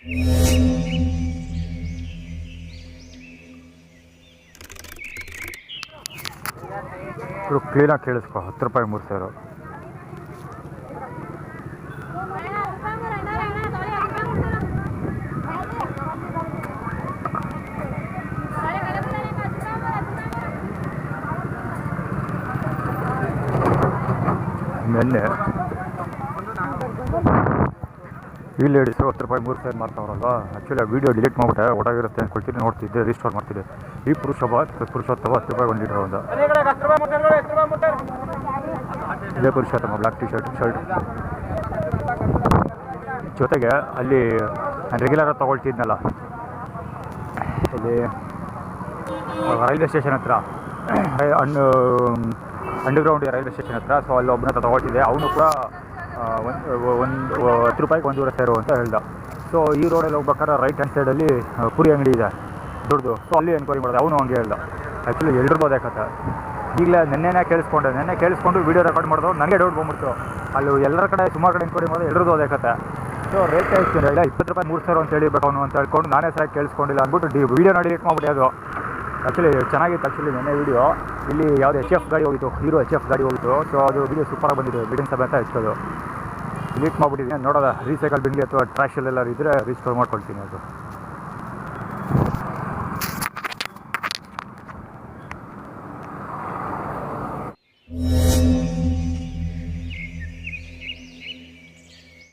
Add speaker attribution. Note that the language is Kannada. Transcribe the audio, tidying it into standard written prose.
Speaker 1: ಇದು ಕ್ಲೀನಾಗಿ ಕೇಳಿಸ್ಕೊ. 10 ರೂಪಾಯಿ 3 ಸೇರು. ನೆನ್ನೆ ಈ ಲೇಡೀಸು 10 ರೂಪಾಯಿ 3 ಸೇರು ಮಾಡ್ತಾವ್ರಲ್ವ. ಆ್ಯಕ್ಚುಲಿ ಆ ವೀಡಿಯೋ ಡಿಲೀಟ್ ಮಾಡಿಬಿಟ್ಟೆ. ಒಳಗಿರುತ್ತೆ ಅಂದ್ಕೊಳ್ತೀನಿ, ನೋಡ್ತಿದ್ದೆ, ರೀಸ್ಟೋರ್ ಮಾಡ್ತಿದ್ದೆ. ಈ ಪುರುಷೋತ್ತಮ 10 ರೂಪಾಯಿ 1 ಲೀಟರ್ ಒಂದು. ಇದೇ ಪುರುಷೋತ್ತಮ ಬ್ಲ್ಯಾಕ್ ಟಿ ಶರ್ಟ್. ಜೊತೆಗೆ ಅಲ್ಲಿ ನಾನು ರೆಗ್ಯುಲರಾಗಿ ತೊಗೊಳ್ತಿದ್ನಲ್ಲ, ಇಲ್ಲಿ ರೈಲ್ವೆ ಸ್ಟೇಷನ್ ಹತ್ರ, ಅಂಡರ್ಗ್ರೌಂಡ್ ರೈಲ್ವೆ ಸ್ಟೇಷನ್ ಹತ್ರ. ಸೊ ಅಲ್ಲಿ ಒಬ್ಬನ ಹತ್ರ ತೊಗೊಳ್ತಿದ್ದೆ. ಅವನು ಕೂಡ ಒಂದು 10 ರೂಪಾಯಿಗೆ 1 ಸೇರು ಅಂತ ಹೇಳ್ದ. ಸೊ ಈ ರೋಡಲ್ಲಿ ಹೋಗ್ಬೇಕಾದ್ರೆ ರೈಟ್ ಹ್ಯಾಂಡ್ ಸೈಡಲ್ಲಿ ಪುರಿ ಅಂಗಡಿ ಇದೆ ದೊಡ್ಡದು. ಸೊ ಅಲ್ಲಿ ಎನ್ಕ್ವೈರಿ ಮಾಡಿದೆ. ಅವನು ಹಂಗೆ ಹೇಳ್ದ. ಆ್ಯಕ್ಚುಲಿ ಎಲ್ರಿಗೂ ಅದೇ ಕಥೆ. ಈಗಲೇ ನೆನ್ನೆ ಕೇಳಿಸ್ಕೊಂಡು ವೀಡಿಯೋ ರೆಕಾರ್ಡ್ ಮಾಡಿದ್ರು. ನನಗೆ ಡೌಟ್ ಬಂದ್ಬಿಡ್ತು. ಅಲ್ಲಿ ಎಲ್ಲರ ಕಡೆ ಸುಮಾರು ಕಡೆ ಎನ್ಕ್ವೈರಿ ಮಾಡಿದ್ರೆ ಎಲ್ರಿಗೂ ಅದೇ ಕಥೆ. ಸೊ ರೇಟ್ ಹೇಳ್ತೀನಿ, ಇಲ್ಲ 20 ರೂಪಾಯಿ 3 ಸೇರು ಅಂತ ಹೇಳಿಬೇಕು ಅವನು ಅಂತ ಹೇಳ್ಕೊಂಡು ನಾನೇ ಸರಿಯಾಗಿ ಕೇಳಿಸ್ಕೊಂಡಿಲ್ಲ ಅಂದ್ಬಿಟ್ಟು ವೀಡಿಯೋನ ಡಿಲೀಟ್ ಮಾಡಿಬಿಟ್ಟೆ. ಅದು ಆ್ಯಕ್ಚುಲಿ ಚೆನ್ನಾಗಿತ್ತು. ಆ್ಯಕ್ಚುಲಿ ನೆನ್ನೆ ವೀಡಿಯೋ ಇಲ್ಲಿ ಯಾವುದೇ HF ಗಾಡಿ ಹೋಗಿತ್ತು, ಹೀರೋ HF ಗಾಡಿ ಹೋಗಿತ್ತು. ಸೊ ಅದು ವೀಡಿಯೋ ಸೂಪರಾಗಿ ಬಂದಿದೆ. ಬಿಲ್ಡಿಂಗ್ ಸಭೆ ಅಂತ ಹೆಚ್ಚೋದು ಡಿಲೀಟ್ ಮಾಡಿಬಿಟ್ಟಿದ್ದೀನಿ. ನೋಡೋದ ರೀಸೈಕಲ್ ಬಿನ್ಗೆ ಅಥವಾ ಟ್ರ್ಯಾಶಲ್ಲೆಲ್ಲ ಇದ್ದರೆ ರೀಸ್ಟೋರ್ ಮಾಡ್ಕೊಳ್ತೀನಿ ಅದು.